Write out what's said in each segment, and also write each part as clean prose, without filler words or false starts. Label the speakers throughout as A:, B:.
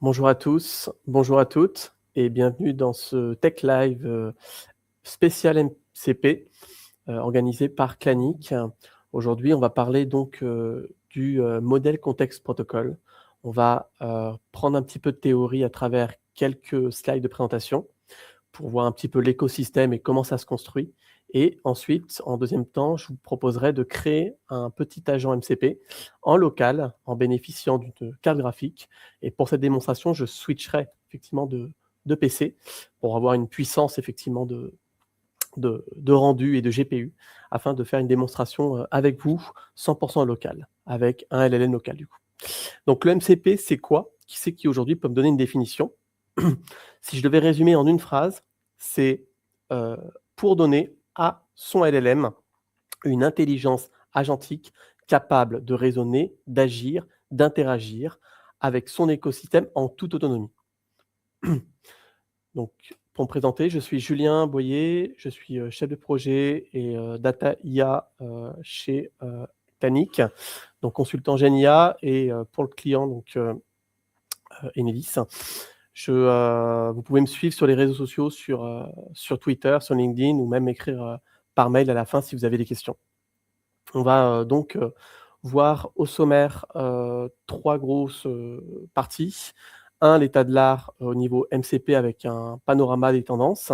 A: Bonjour à tous, bonjour à toutes et bienvenue dans ce Tech Live spécial MCP organisé par Clanic. Aujourd'hui, on va parler donc du modèle contexte protocole. On va prendre un petit peu de théorie à travers quelques slides de présentation pour voir un petit peu l'écosystème et comment ça se construit. Et ensuite, en deuxième temps, je vous proposerai de créer un petit agent MCP en local en bénéficiant d'une carte graphique. Et pour cette démonstration, je switcherai effectivement de PC pour avoir une puissance effectivement de rendu et de GPU afin de faire une démonstration avec vous 100% local, avec un LLM local du coup. Donc le MCP, c'est quoi? Qui c'est qui aujourd'hui peut me donner une définition? Si je devais résumer en une phrase, c'est pour donner à son LLM une intelligence agentique capable de raisonner, d'agir, d'interagir avec son écosystème en toute autonomie. Donc, pour me présenter, je suis Julien Boyer, je suis chef de projet et data IA chez Clanic, donc consultant Gen IA et pour le client donc Enedis. Vous pouvez me suivre sur les réseaux sociaux, sur Twitter, sur LinkedIn ou même écrire par mail à la fin si vous avez des questions. On va donc voir au sommaire 3 grosses parties. 1, l'état de l'art au niveau MCP avec un panorama des tendances.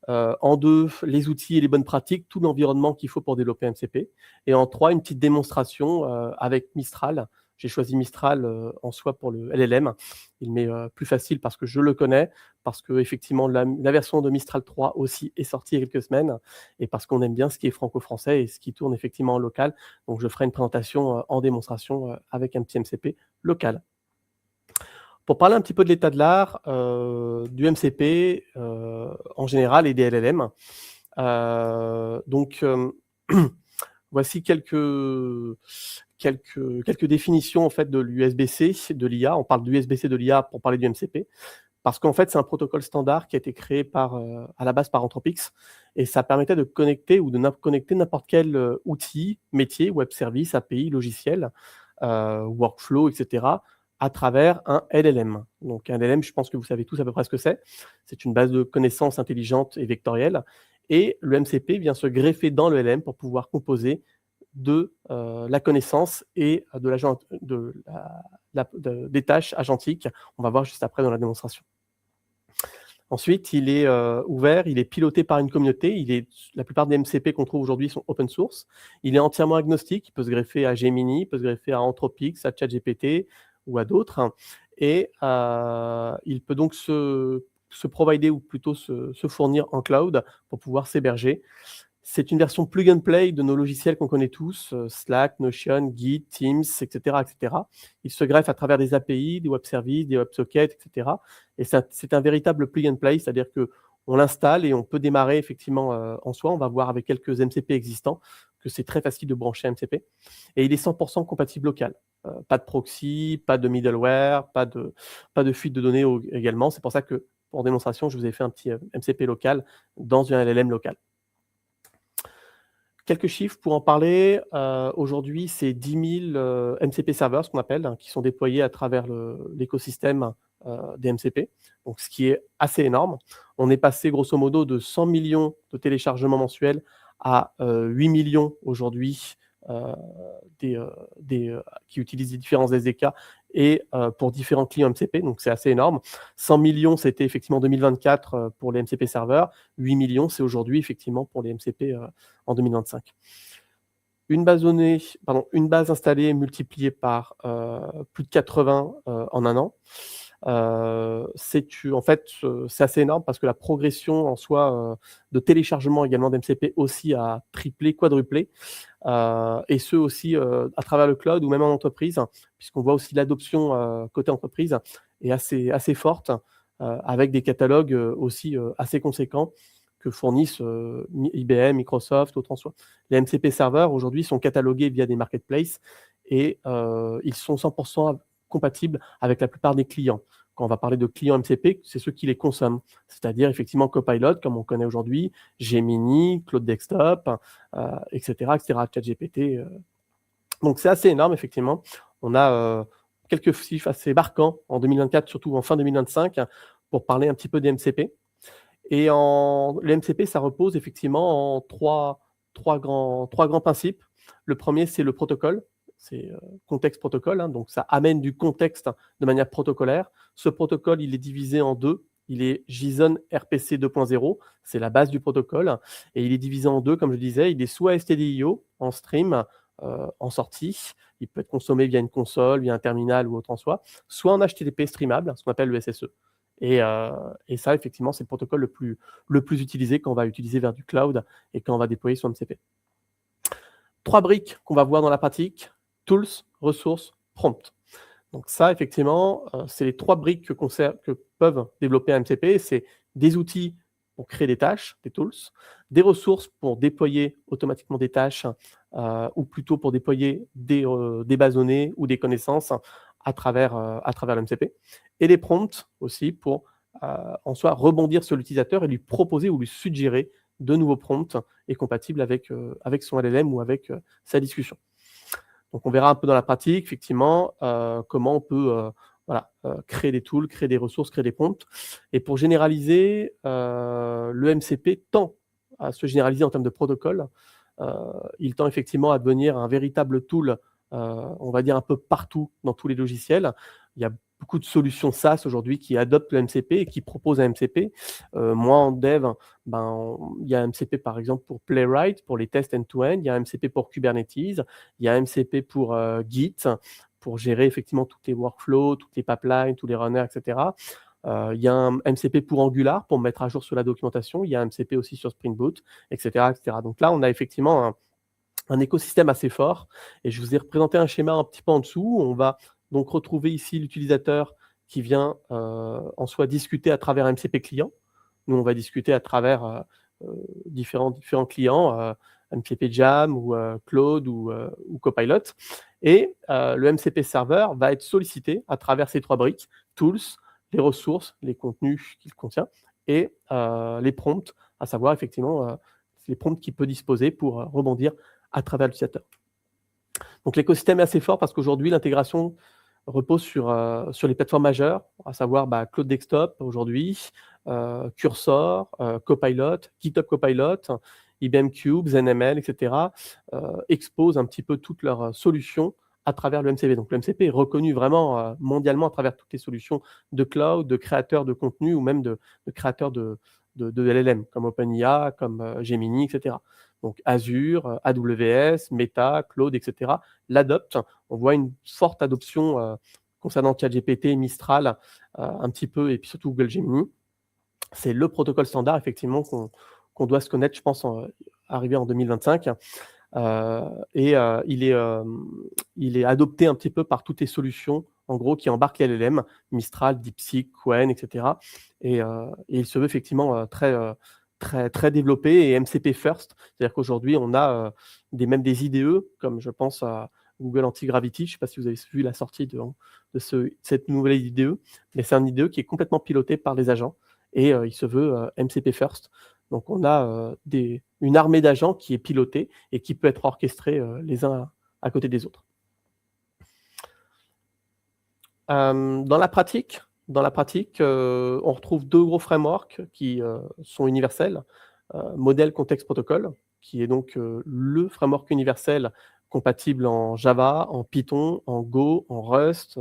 A: En 2, les outils et les bonnes pratiques, tout l'environnement qu'il faut pour développer MCP. Et en 3, une petite démonstration avec Mistral. J'ai choisi Mistral en soi pour le LLM. Il m'est plus facile parce que je le connais, parce que effectivement la version de Mistral 3 aussi est sortie il y a quelques semaines, et parce qu'on aime bien ce qui est franco-français et ce qui tourne effectivement en local. Donc je ferai une présentation en démonstration avec un petit MCP local. Pour parler un petit peu de l'état de l'art, du MCP en général et des LLM, donc voici quelques définitions en fait de l'USB-C de l'IA. On parle d'USB-C de l'IA pour parler du MCP, parce qu'en fait c'est un protocole standard qui a été créé à la base par Anthropics, et ça permettait de connecter ou de connecter n'importe quel outil, métier, web service, API, logiciel, workflow, etc., à travers un LLM. Donc un LLM, je pense que vous savez tous à peu près ce que c'est. C'est une base de connaissances intelligente et vectorielle. Et le MCP vient se greffer dans le LLM pour pouvoir composer de la connaissance et des tâches agentiques. On va voir juste après dans la démonstration. Ensuite, il est ouvert, il est piloté par une communauté. La plupart des MCP qu'on trouve aujourd'hui sont open source. Il est entièrement agnostique, il peut se greffer à Gemini, il peut se greffer à Anthropics, à ChatGPT ou à d'autres. Et il peut donc se provider ou plutôt se fournir en cloud pour pouvoir s'héberger. C'est une version plug and play de nos logiciels qu'on connaît tous, Slack, Notion, Git, Teams, etc., etc. Il se greffe à travers des API, des web services, des WebSockets, etc. Et c'est un véritable plug and play, c'est-à-dire qu'on l'installe et on peut démarrer effectivement en soi. On va voir avec quelques MCP existants que c'est très facile de brancher MCP. Et il est 100% compatible local. Pas de proxy, pas de middleware, pas de fuite de données également. C'est pour ça que, pour démonstration, je vous ai fait un petit MCP local dans un LLM local. Quelques chiffres pour en parler. Aujourd'hui, c'est 10 000 MCP servers, ce qu'on appelle, qui sont déployés à travers l'écosystème des MCP, donc ce qui est assez énorme. On est passé grosso modo de 100 millions de téléchargements mensuels à 8 millions aujourd'hui qui utilisent les différents SDK et pour différents clients MCP, donc c'est assez énorme. 100 millions, c'était effectivement 2024 pour les MCP serveurs. 8 millions, c'est aujourd'hui effectivement pour les MCP en 2025. Une base installée multipliée par plus de 80 en un an. C'est assez énorme parce que la progression en soi de téléchargement également d'MCP aussi a triplé, quadruplé, et ce aussi à travers le cloud ou même en entreprise, puisqu'on voit aussi l'adoption côté entreprise est assez forte, avec des catalogues aussi assez conséquents que fournissent IBM, Microsoft, autres en soi. Les MCP serveurs aujourd'hui sont catalogués via des marketplaces et ils sont 100% compatibles avec la plupart des clients. Quand on va parler de clients MCP, c'est ceux qui les consomment, c'est-à-dire effectivement Copilot, comme on connaît aujourd'hui, Gemini, Cloud Desktop, etc., ChatGPT. Donc c'est assez énorme, effectivement. On a quelques chiffres assez marquants en 2024, surtout en fin 2025, pour parler un petit peu des MCP. Et le MCP, ça repose effectivement en trois grands principes. Le premier, c'est le protocole, c'est contexte protocole, hein, donc ça amène du contexte de manière protocolaire. Ce protocole, il est divisé en deux. Il est JSON RPC 2.0, c'est la base du protocole, et il est divisé en deux, comme je disais. Il est soit STDIO en stream, en sortie, il peut être consommé via une console, via un terminal ou autre en soi, soit en HTTP streamable, ce qu'on appelle le SSE. Et ça, effectivement, c'est le protocole le plus utilisé quand on va utiliser vers du cloud et quand on va déployer sur MCP. 3 briques qu'on va voir dans la pratique: tools, ressources, prompt. Donc ça, effectivement, c'est les 3 briques que peuvent développer un MCP. C'est des outils pour créer des tâches, des tools, des ressources pour déployer automatiquement des tâches, ou plutôt pour déployer des bases données ou des connaissances à travers le MCP, et des prompts aussi pour en soi rebondir sur l'utilisateur et lui proposer ou lui suggérer de nouveaux prompts et compatibles avec son LLM ou avec sa discussion. Donc on verra un peu dans la pratique, effectivement, comment on peut créer des tools, créer des ressources, créer des prompts. Et pour généraliser, le MCP tend à se généraliser en termes de protocole. Il tend effectivement à devenir un véritable tool, on va dire un peu partout dans tous les logiciels. Il y a beaucoup de solutions SaaS aujourd'hui qui adoptent le MCP et qui proposent un MCP. Moi, en dev, il y a un MCP par exemple pour Playwright, pour les tests end-to-end. Il y a un MCP pour Kubernetes. Il y a un MCP pour Git, pour gérer effectivement tous les workflows, toutes les pipelines, tous les runners, etc. Il y a un MCP pour Angular, pour mettre à jour sur la documentation. Il y a un MCP aussi sur Spring Boot, etc., etc. Donc là, on a effectivement un écosystème assez fort. Et je vous ai représenté un schéma un petit peu en dessous. On va donc retrouver ici l'utilisateur qui vient en soi discuter à travers un MCP client. Nous, on va discuter à travers différents clients, MCP Jam ou Claude ou Copilot. Et le MCP serveur va être sollicité à travers ces 3 briques: tools, les ressources, les contenus qu'il contient, et les prompts, à savoir effectivement les prompts qu'il peut disposer pour rebondir à travers l'utilisateur. Donc l'écosystème est assez fort parce qu'aujourd'hui, l'intégration repose sur les plateformes majeures, à savoir Claude Desktop aujourd'hui, Cursor, Copilot, GitHub Copilot, IBM Cube, ZenML, etc. exposent un petit peu toutes leurs solutions à travers le MCP. Donc le MCP est reconnu vraiment mondialement à travers toutes les solutions de cloud, de créateurs de contenu ou même de créateurs de LLM, comme OpenIA, comme Gemini, etc. Donc Azure, AWS, Meta, Claude, etc. l'adoptent. On voit une forte adoption concernant ChatGPT, Mistral, un petit peu, et puis surtout Google Gemini. C'est le protocole standard, effectivement, qu'on doit se connaître, je pense, arrivé en 2025. Il est adopté un petit peu par toutes les solutions, en gros, qui embarquent les LLM, Mistral, DeepSeek, Qwen, etc. Et il se veut effectivement très développé et MCP first. C'est-à-dire qu'aujourd'hui, on a même des IDE, comme je pense à Google Antigravity. Je ne sais pas si vous avez vu la sortie de cette nouvelle IDE, mais c'est un IDE qui est complètement piloté par les agents et il se veut MCP first. Donc on a une armée d'agents qui est pilotée et qui peut être orchestrée les uns à côté des autres. Dans la pratique, on retrouve 2 gros frameworks qui sont universels. Model Context Protocol, qui est donc le framework universel compatible en Java, en Python, en Go, en Rust,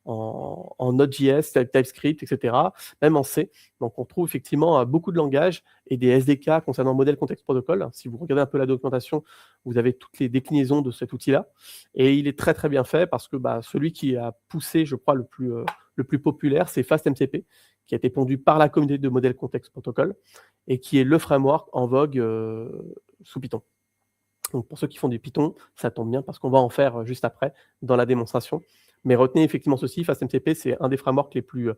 A: en Node.js, TypeScript, etc., même en C. Donc on trouve effectivement beaucoup de langages et des SDK concernant Model Context Protocol. Si vous regardez un peu la documentation, vous avez toutes les déclinaisons de cet outil-là. Et il est très bien fait parce que celui qui a poussé, je crois, le plus populaire, c'est FastMCP, qui a été pondu par la communauté de Model Context Protocol et qui est le framework en vogue sous Python. Donc pour ceux qui font du Python, ça tombe bien parce qu'on va en faire juste après dans la démonstration. Mais retenez effectivement ceci, FastMCP, c'est un des frameworks les plus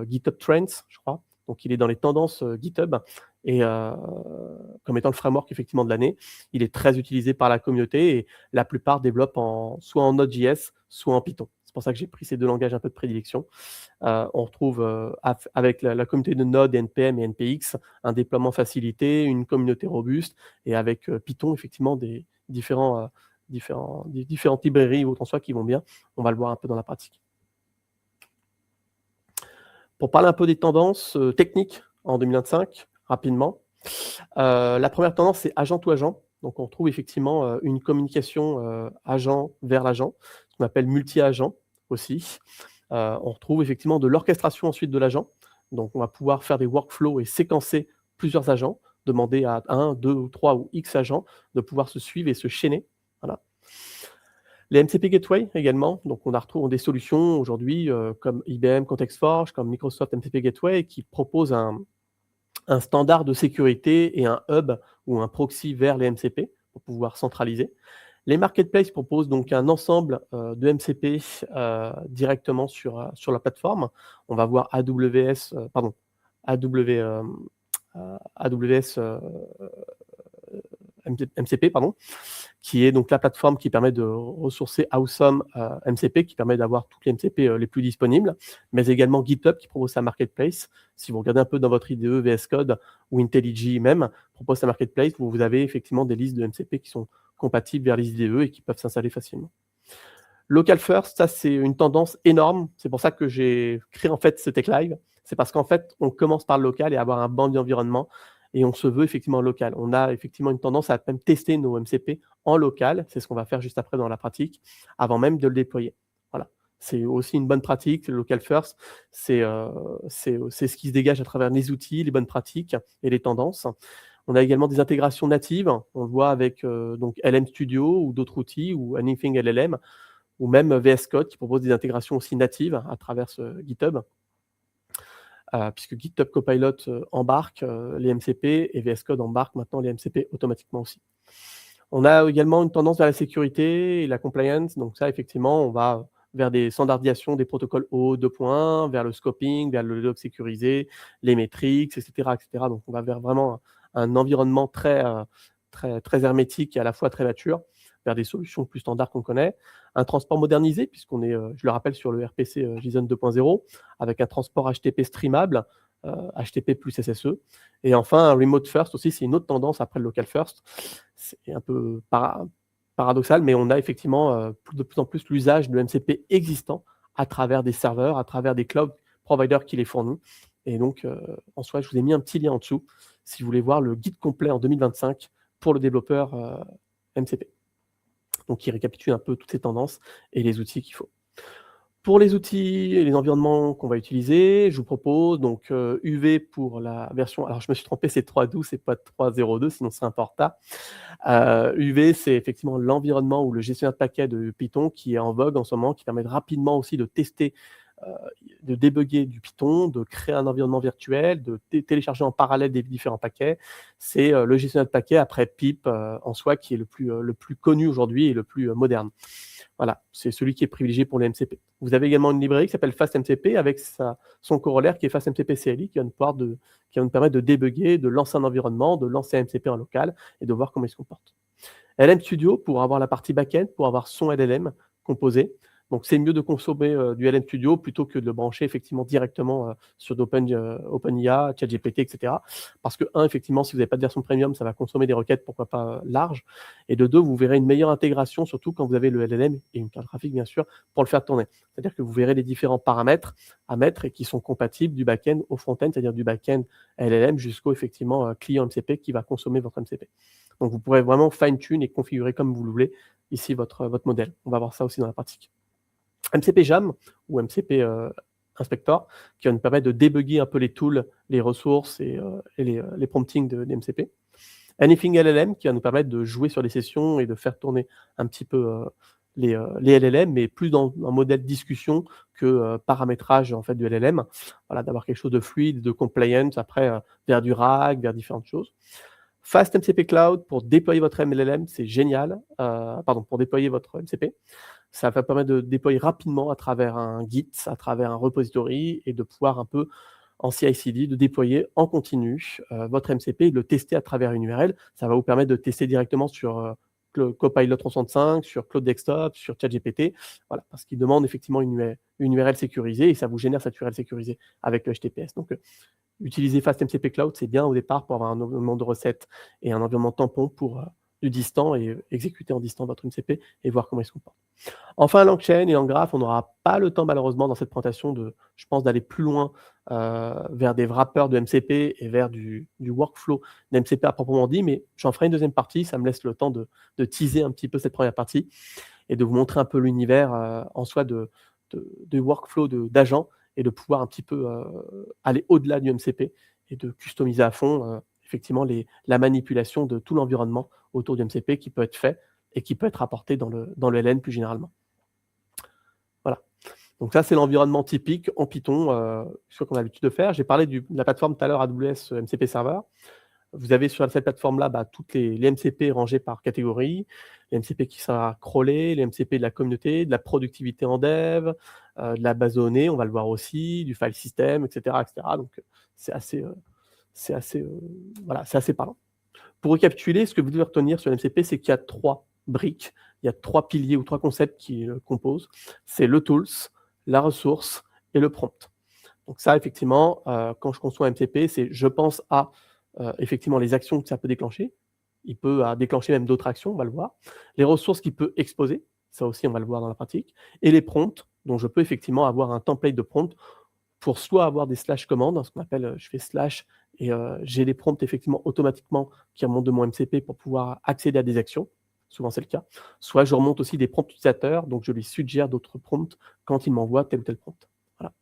A: GitHub Trends, je crois. Donc il est dans les tendances GitHub et comme étant le framework effectivement de l'année, il est très utilisé par la communauté et la plupart développent soit en Node.js, soit en Python. C'est pour ça que j'ai pris ces 2 langages un peu de prédilection. On retrouve avec la communauté de Node, NPM et NPX, un déploiement facilité, une communauté robuste, et avec Python, effectivement, des différents différentes librairies ou autres en soi qui vont bien. On va le voir un peu dans la pratique. Pour parler un peu des tendances techniques en 2025, rapidement. La première tendance, c'est agent to agent. Donc on retrouve effectivement une communication agent vers l'agent, ce qu'on appelle multi-agent aussi. On retrouve effectivement de l'orchestration ensuite de l'agent. Donc on va pouvoir faire des workflows et séquencer plusieurs agents, demander à 1, 2 ou 3 ou X agents de pouvoir se suivre et se chaîner. Voilà. Les MCP Gateway également, donc on retrouve des solutions aujourd'hui comme IBM ContextForge, comme Microsoft MCP Gateway qui proposent un standard de sécurité et un hub ou un proxy vers les MCP pour pouvoir centraliser. Les marketplaces proposent donc un ensemble de MCP directement sur la plateforme. On va voir AWS MCP, qui est donc la plateforme qui permet de ressourcer Awesome MCP, qui permet d'avoir toutes les MCP les plus disponibles, mais également GitHub qui propose sa marketplace. Si vous regardez un peu dans votre IDE, VS Code ou IntelliJ même, propose sa marketplace où vous avez effectivement des listes de MCP qui sont compatibles vers les IDE et qui peuvent s'installer facilement. Local first, ça c'est une tendance énorme. C'est pour ça que j'ai créé en fait ce Tech Live. C'est parce qu'en fait, on commence par le local et avoir un bon environnement et on se veut effectivement local. On a effectivement une tendance à même tester nos MCP en local. C'est ce qu'on va faire juste après dans la pratique, avant même de le déployer. Voilà. C'est aussi une bonne pratique. Le local first, c'est ce qui se dégage à travers les outils, les bonnes pratiques et les tendances. On a également des intégrations natives. On le voit avec donc LM Studio ou d'autres outils ou Anything LLM ou même VS Code qui propose des intégrations aussi natives à travers ce GitHub. Puisque GitHub Copilot embarque les MCP et VS Code embarque maintenant les MCP automatiquement aussi. On a également une tendance vers la sécurité et la compliance. Donc ça, effectivement, on va vers des standardisations des protocoles O2.1, vers le scoping, vers le log sécurisé, les métriques, etc., etc. Donc on va vers vraiment un environnement très hermétique et à la fois très mature, vers des solutions plus standards qu'on connaît. Un transport modernisé, puisqu'on est, je le rappelle, sur le RPC JSON 2.0, avec un transport HTTP streamable, HTTP plus SSE. Et enfin, un remote first aussi, c'est une autre tendance après le local first. C'est un peu paradoxal, mais on a effectivement de plus en plus l'usage de MCP existants à travers des serveurs, à travers des cloud providers qui les fournissent. Et donc, en soi, je vous ai mis un petit lien en dessous si vous voulez voir le guide complet en 2025 pour le développeur MCP. Donc, qui récapitule un peu toutes ces tendances et les outils qu'il faut. Pour les outils et les environnements qu'on va utiliser, je vous propose donc UV pour la version. Alors, je me suis trompé, c'est 3.12, c'est pas 3.02, sinon c'est un peu en retard. UV, c'est effectivement l'environnement ou le gestionnaire de paquets de Python qui est en vogue en ce moment, qui permet rapidement aussi de tester, de débugger du Python, de créer un environnement virtuel, de télécharger en parallèle des différents paquets. C'est le gestionnaire de paquets après pip en soi qui est le plus connu aujourd'hui et le plus moderne. Voilà, c'est celui qui est privilégié pour les MCP. Vous avez également une librairie qui s'appelle FastMCP avec son corollaire qui est FastMCP CLI qui va nous permettre de débugger, de lancer un environnement, de lancer un MCP en local et de voir comment il se comporte. LM Studio pour avoir la partie back-end, pour avoir son LLM composé. Donc c'est mieux de consommer du LM Studio plutôt que de le brancher effectivement directement sur OpenIA, ChatGPT, etc. Parce que effectivement, si vous n'avez pas de version premium, ça va consommer des requêtes, pourquoi pas larges. Et de deux, vous verrez une meilleure intégration, surtout quand vous avez le LLM et une carte graphique, bien sûr, pour le faire tourner. C'est-à-dire que vous verrez les différents paramètres à mettre et qui sont compatibles du back-end au front-end, c'est-à-dire du back-end LLM jusqu'au effectivement client MCP qui va consommer votre MCP. Donc vous pourrez vraiment fine-tune et configurer comme vous le voulez ici votre modèle. On va voir ça aussi dans la pratique. MCP Jam ou MCP Inspector qui va nous permettre de débugger un peu les tools, les ressources et les promptings des MCP. Anything LLM qui va nous permettre de jouer sur les sessions et de faire tourner un petit peu les LLM, mais plus dans un modèle discussion que paramétrage en fait du LLM. Voilà, d'avoir quelque chose de fluide, de compliance après vers du RAG, vers différentes choses. Fast MCP Cloud pour déployer votre MLLM, c'est génial. Pour déployer votre MCP. Ça va permettre de déployer rapidement à travers un Git, à travers un repository et de pouvoir un peu en CI/CD, de déployer en continu votre MCP et de le tester à travers une URL. Ça va vous permettre de tester directement sur Copilot 365, sur Cloud Desktop, sur ChatGPT, voilà, parce qu'il demande effectivement une URL sécurisée et ça vous génère cette URL sécurisée avec le HTTPS. Donc, utiliser FastMCP Cloud, c'est bien au départ pour avoir un environnement de recettes et un environnement tampon pour du distant et exécuter en distant votre MCP et voir comment il se comporte. Enfin, LangChain et LangGraph, on n'aura pas le temps malheureusement dans cette présentation je pense, d'aller plus loin vers des wrappers de MCP et vers du workflow d'MCP à proprement dit, mais j'en ferai une deuxième partie, ça me laisse le temps de teaser un petit peu cette première partie et de vous montrer un peu l'univers en soi de workflow d'agents et de pouvoir un petit peu aller au-delà du MCP et de customiser à fond effectivement la manipulation de tout l'environnement autour du MCP qui peut être fait et qui peut être apporté dans le LN plus généralement. Voilà. Donc ça, c'est l'environnement typique en Python, ce qu'on a l'habitude de faire. J'ai parlé de la plateforme tout à l'heure AWS MCP Server. Vous avez sur cette plateforme-là toutes les MCP rangés par catégorie, les MCP qui sont crawlés, les MCP de la communauté, de la productivité en dev, de la base de données, on va le voir aussi, du file system, etc. Donc c'est assez, voilà, c'est assez parlant. Pour récapituler, ce que vous devez retenir sur l'MCP, c'est qu'il y a 3 briques, il y a 3 piliers ou 3 concepts qui le composent. C'est le tools, la ressource et le prompt. Donc ça, effectivement, quand je conçois un MCP, c'est je pense à effectivement les actions que ça peut déclencher. Il peut déclencher même d'autres actions, on va le voir. Les ressources qu'il peut exposer, ça aussi on va le voir dans la pratique. Et les prompts, dont je peux effectivement avoir un template de prompt pour soit avoir des slash commandes, ce qu'on appelle, je fais slash et j'ai les prompts effectivement automatiquement qui remontent de mon MCP pour pouvoir accéder à des actions. Souvent c'est le cas. Soit je remonte aussi des prompts utilisateurs, donc je lui suggère d'autres prompts quand il m'envoie tel ou tel prompt. Voilà.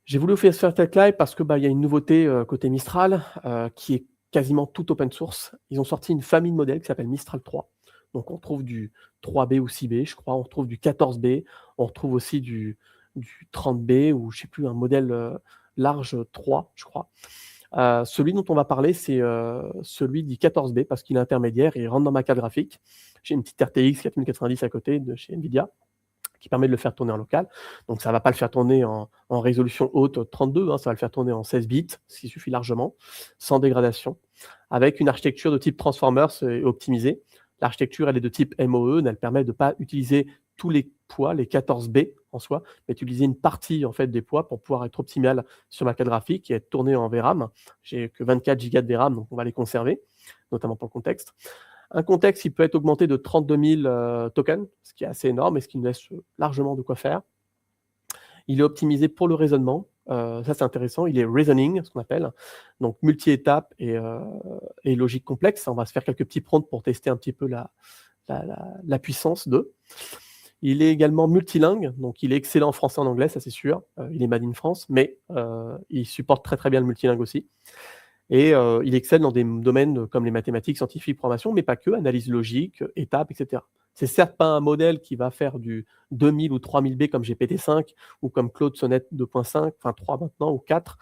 A: J'ai voulu faire cette live parce que y a une nouveauté côté Mistral qui est quasiment tout open source. Ils ont sorti une famille de modèles qui s'appelle Mistral 3. Donc on trouve du 3B ou 6B, je crois. On retrouve du 14B. On retrouve aussi du 30B ou je ne sais plus, un modèle large 3, je crois. Celui dont on va parler, c'est celui du 14B parce qu'il est intermédiaire et il rentre dans ma carte graphique. J'ai une petite RTX 4090 à côté de chez NVIDIA qui permet de le faire tourner en local. Donc ça ne va pas le faire tourner en résolution haute 32, ça va le faire tourner en 16 bits, ce qui suffit largement, sans dégradation, avec une architecture de type Transformers optimisée. L'architecture, elle est de type MOE, elle permet de ne pas utiliser tous les poids, les 14B en soi, mais utiliser une partie en fait des poids pour pouvoir être optimal sur ma carte graphique et être tourné en VRAM. J'ai que 24 Go de VRAM, donc on va les conserver, notamment pour le contexte. Un contexte qui peut être augmenté de 32 000 tokens, ce qui est assez énorme et ce qui nous laisse largement de quoi faire. Il est optimisé pour le raisonnement. Ça, c'est intéressant. Il est reasoning, ce qu'on appelle. Donc, multi-étapes et logique complexe. On va se faire quelques petits prompts pour tester un petit peu la puissance de. Il est également multilingue. Donc, il est excellent en français et en anglais, ça c'est sûr. Il est made in France, mais il supporte très, très bien le multilingue aussi. Et il excelle dans des domaines comme les mathématiques, scientifiques, programmation, mais pas que, analyse logique, étapes, etc. C'est certes pas un modèle qui va faire du 2000 ou 3000 B comme GPT-5 ou comme Claude Sonnet 2.5, enfin 3 maintenant ou 4.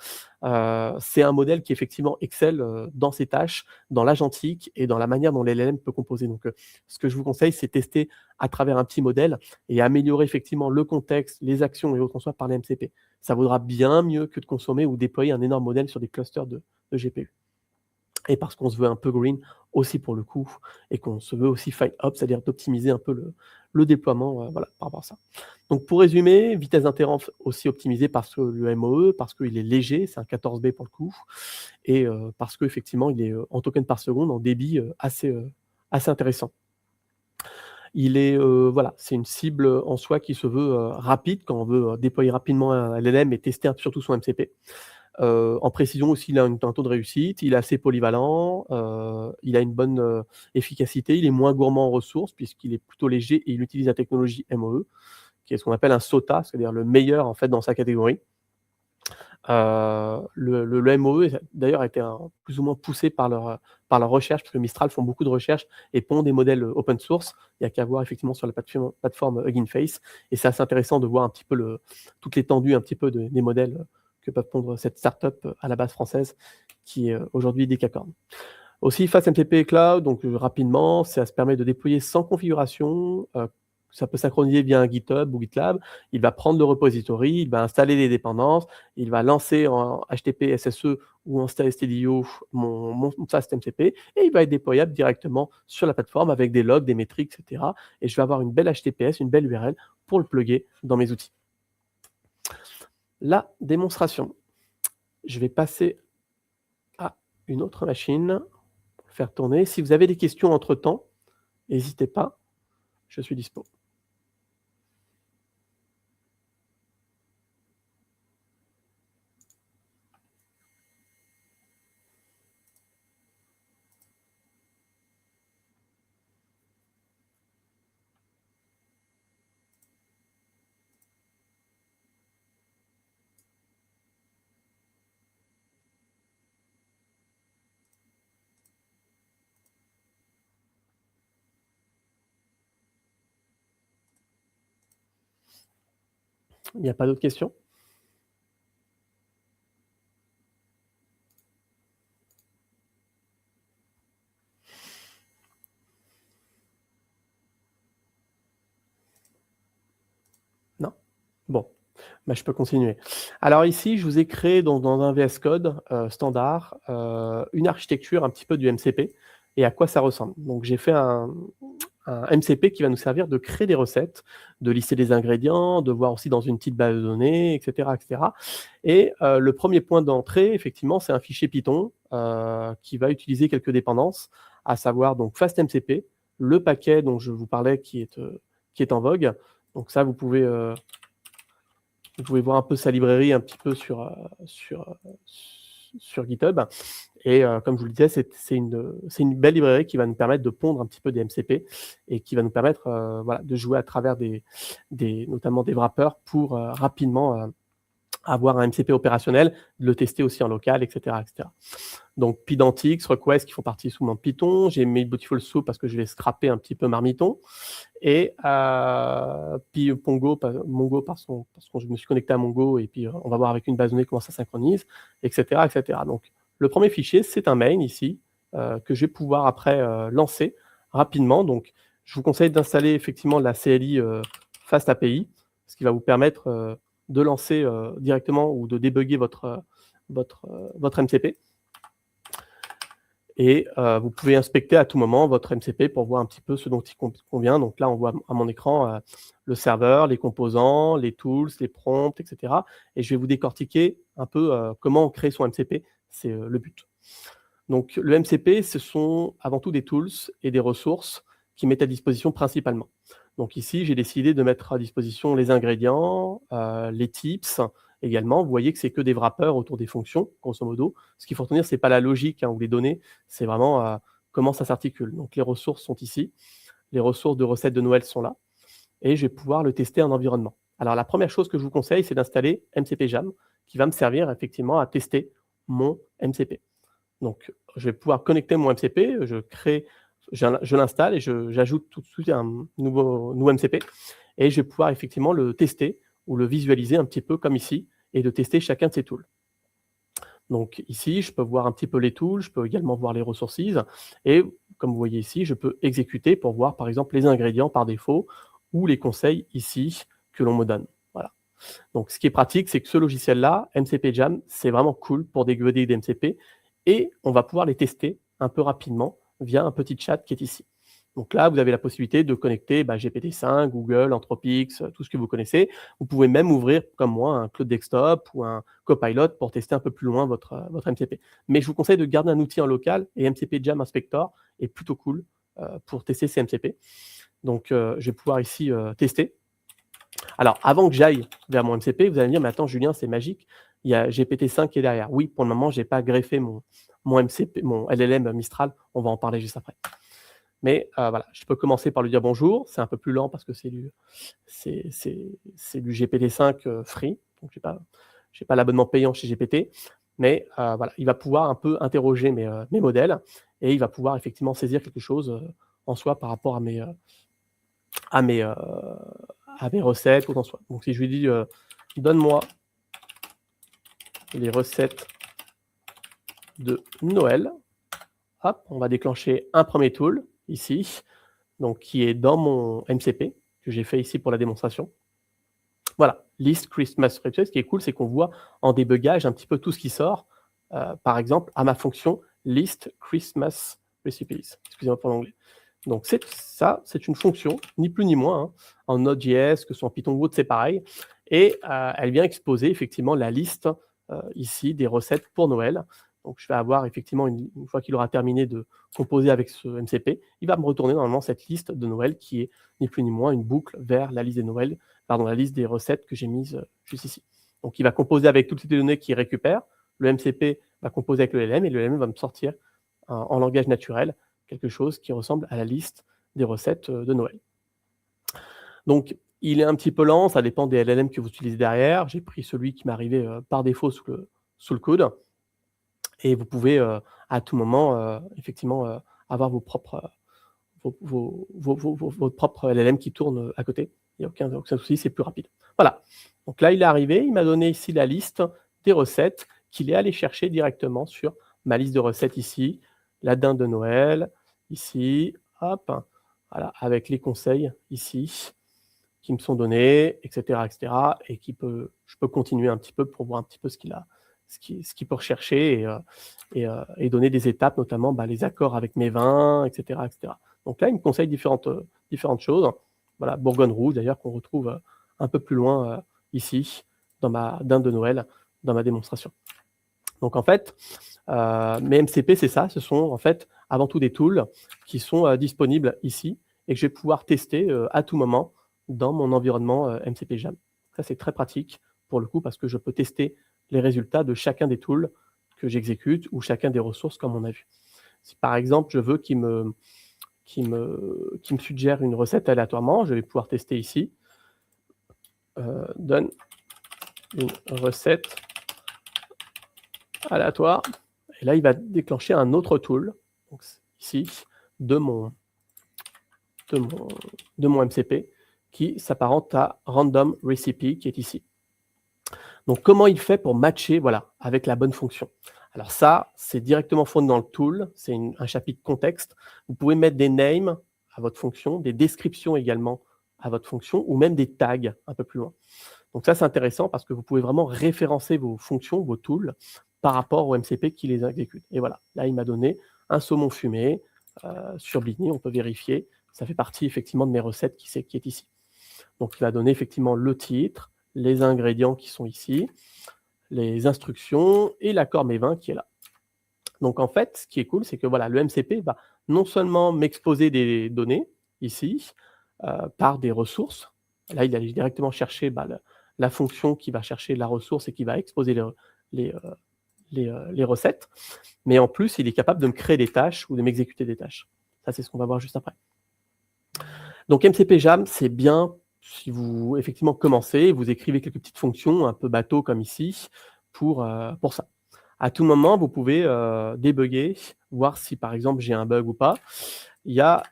A: C'est un modèle qui effectivement excelle dans ses tâches, dans l'agentique et dans la manière dont l'LLM peut composer. Donc ce que je vous conseille, c'est tester à travers un petit modèle et améliorer effectivement le contexte, les actions et autres en soi par les MCP. Ça vaudra bien mieux que de consommer ou déployer un énorme modèle sur des clusters de GPU. Et parce qu'on se veut un peu green aussi pour le coup, et qu'on se veut aussi fine up, c'est-à-dire d'optimiser un peu le déploiement voilà, par rapport à ça. Donc pour résumer, vitesse d'interrompe aussi optimisée parce que le MOE, parce qu'il est léger, c'est un 14B pour le coup, et parce qu'effectivement il est en token par seconde, en débit assez intéressant. Il est, voilà, c'est une cible en soi qui se veut rapide quand on veut déployer rapidement un LLM et tester surtout son MCP. En précision aussi, il a un taux de réussite, il est assez polyvalent, il a une bonne efficacité, il est moins gourmand en ressources puisqu'il est plutôt léger et il utilise la technologie MOE, qui est ce qu'on appelle un SOTA, c'est-à-dire le meilleur en fait dans sa catégorie. Le MOE d'ailleurs a été plus ou moins poussé par leur recherche, parce que Mistral font beaucoup de recherches et pondent des modèles open source. Il n'y a qu'à voir effectivement sur la plateforme Hugging Face, et c'est assez intéressant de voir un petit peu toute l'étendue un petit peu des modèles que peuvent pondre cette startup à la base française qui est aujourd'hui Decacorn. Aussi, FastMCP Cloud, donc rapidement, ça se permet de déployer sans configuration. Ça peut synchroniser via un GitHub ou GitLab. Il va prendre le repository, il va installer les dépendances, il va lancer en HTTP SSE ou en stdio mon FastMCP et il va être déployable directement sur la plateforme avec des logs, des métriques, etc. Et je vais avoir une belle HTTPS, une belle URL pour le plugger dans mes outils. La démonstration. Je vais passer à une autre machine pour faire tourner. Si vous avez des questions entre-temps, n'hésitez pas, je suis dispo. Il n'y a pas d'autres questions? Non? Bon, bah, je peux continuer. Alors ici, je vous ai créé dans un VS Code standard une architecture un petit peu du MCP et à quoi ça ressemble. Donc j'ai fait un MCP qui va nous servir de créer des recettes, de lister des ingrédients, de voir aussi dans une petite base de données, etc. etc. Et le premier point d'entrée, effectivement, c'est un fichier Python qui va utiliser quelques dépendances, à savoir donc FastMCP, le paquet dont je vous parlais qui est en vogue. Donc ça, vous pouvez voir un peu sa librairie un petit peu sur GitHub. Et comme je vous le disais, c'est une belle librairie qui va nous permettre de pondre un petit peu des MCP et qui va nous permettre voilà, de jouer à travers notamment des wrappers pour rapidement avoir un MCP opérationnel, de le tester aussi en local, etc. etc. Donc Pydantic, Request qui font partie souvent de Python. J'ai mis Beautiful Soup parce que je vais scraper un petit peu Marmiton. Et puis Mongo parce que je me suis connecté à Mongo et puis on va voir avec une base de données comment ça synchronise, etc. etc. Donc le premier fichier, c'est un main ici que je vais pouvoir après lancer rapidement. Donc je vous conseille d'installer effectivement la CLI Fast API, ce qui va vous permettre de lancer directement ou de débugger votre MCP. Et vous pouvez inspecter à tout moment votre MCP pour voir un petit peu ce dont il convient. Donc là, on voit à mon écran le serveur, les composants, les tools, les prompts, etc. Et je vais vous décortiquer un peu comment créer son MCP. C'est le but. Donc le MCP, ce sont avant tout des tools et des ressources qui mettent à disposition principalement. Donc ici, j'ai décidé de mettre à disposition les ingrédients, les tips également. Vous voyez que c'est que des wrappers autour des fonctions, grosso modo. Ce qu'il faut retenir, ce n'est pas la logique ou les données, c'est vraiment comment ça s'articule. Donc les ressources sont ici, les ressources de recettes de Noël sont là, et je vais pouvoir le tester en environnement. Alors la première chose que je vous conseille, c'est d'installer MCP Jam, qui va me servir effectivement à tester mon MCP. Donc je vais pouvoir connecter mon MCP, je l'installe et j'ajoute tout de suite un nouveau MCP et je vais pouvoir effectivement le tester ou le visualiser un petit peu comme ici et de tester chacun de ces tools. Donc ici, je peux voir un petit peu les tools, je peux également voir les ressources et comme vous voyez ici, je peux exécuter pour voir par exemple les ingrédients par défaut ou les conseils ici que l'on me donne. Voilà. Donc ce qui est pratique, c'est que ce logiciel-là, MCP Jam, c'est vraiment cool pour débugger des MCP et on va pouvoir les tester un peu rapidement via un petit chat qui est ici. Donc là, vous avez la possibilité de connecter GPT-5, Google, Anthropics, tout ce que vous connaissez. Vous pouvez même ouvrir, comme moi, un Cloud Desktop ou un Copilot pour tester un peu plus loin votre MCP. Mais je vous conseille de garder un outil en local et MCP Jam Inspector est plutôt cool pour tester ces MCP. Donc, je vais pouvoir ici tester. Alors, avant que j'aille vers mon MCP, vous allez me dire, mais attends, Julien, c'est magique, il y a GPT-5 qui est derrière. Oui, pour le moment, je n'ai pas greffé mon MCP, mon LLM Mistral, on va en parler juste après. Mais voilà, je peux commencer par lui dire bonjour, c'est un peu plus lent parce que c'est du GPT-5 free, donc je n'ai pas l'abonnement payant chez GPT, mais voilà, il va pouvoir un peu interroger mes modèles et il va pouvoir effectivement saisir quelque chose en soi par rapport à mes recettes, quoi qu'en soit. Donc si je lui dis donne-moi les recettes de Noël, hop, on va déclencher un premier tool ici, donc qui est dans mon MCP que j'ai fait ici pour la démonstration. Voilà, list Christmas recipes. Ce qui est cool, c'est qu'on voit en débugage un petit peu tout ce qui sort. Par exemple, à ma fonction list Christmas recipes. Excusez-moi pour l'anglais. Donc c'est une fonction, ni plus ni moins, hein, en Node.js, que ce soit en Python ou autre, c'est pareil. Et elle vient exposer effectivement la liste ici des recettes pour Noël. Donc je vais avoir effectivement, une fois qu'il aura terminé de composer avec ce MCP, il va me retourner normalement cette liste de Noël qui est ni plus ni moins une boucle vers la liste des Noël, pardon, la liste des recettes que j'ai mise juste ici. Donc il va composer avec toutes ces données qu'il récupère, le MCP va composer avec le LLM et le LLM va me sortir en langage naturel quelque chose qui ressemble à la liste des recettes de Noël. Donc il est un petit peu lent, ça dépend des LLM que vous utilisez derrière. J'ai pris celui qui m'est arrivé par défaut sous le coude. Et vous pouvez à tout moment effectivement avoir votre propre LLM qui tourne à côté. Il n'y a aucun souci, c'est plus rapide. Voilà. Donc là, il est arrivé, il m'a donné ici la liste des recettes qu'il est allé chercher directement sur ma liste de recettes ici, la dinde de Noël, ici, hop, voilà, avec les conseils ici qui me sont donnés, etc., et je peux continuer un petit peu pour voir un petit peu ce qu'il peut rechercher et donner des étapes, notamment les accords avec mes vins, etc., etc. Donc là, il me conseille différentes choses. Voilà, Bourgogne rouge d'ailleurs qu'on retrouve un peu plus loin ici dans ma dinde de Noël, dans ma démonstration. Donc en fait, mes MCP, c'est ça, ce sont en fait avant tout des tools qui sont disponibles ici et que je vais pouvoir tester à tout moment dans mon environnement MCP Jam. Ça, c'est très pratique pour le coup parce que je peux tester les résultats de chacun des tools que j'exécute ou chacun des ressources comme on a vu. Si par exemple, je veux qu'il me suggère une recette aléatoirement, je vais pouvoir tester ici. Donne une recette aléatoire. Et là, il va déclencher un autre tool, donc ici, de mon MCP, qui s'apparente à Random Recipe, qui est ici. Donc, comment il fait pour matcher avec la bonne fonction? Alors ça, c'est directement fourni dans le tool, c'est un chapitre contexte. Vous pouvez mettre des names à votre fonction, des descriptions également à votre fonction, ou même des tags un peu plus loin. Donc ça, c'est intéressant parce que vous pouvez vraiment référencer vos fonctions, vos tools, par rapport au MCP qui les exécute. Et voilà, là, il m'a donné un saumon fumé sur Bligny, on peut vérifier. Ça fait partie effectivement de mes recettes qui est ici. Donc il va donner effectivement le titre, les ingrédients qui sont ici, les instructions et l'accord mes20 qui est là. Donc en fait, ce qui est cool, c'est que voilà, le MCP va non seulement m'exposer des données ici par des ressources. Là, il allait directement chercher la fonction qui va chercher la ressource et qui va exposer les recettes. Mais en plus, il est capable de me créer des tâches ou de m'exécuter des tâches. Ça, c'est ce qu'on va voir juste après. Donc MCP Jam, c'est bien si vous effectivement commencez, vous écrivez quelques petites fonctions un peu bateau comme ici pour ça. À tout moment, vous pouvez débugger, voir si par exemple j'ai un bug ou pas. Il y a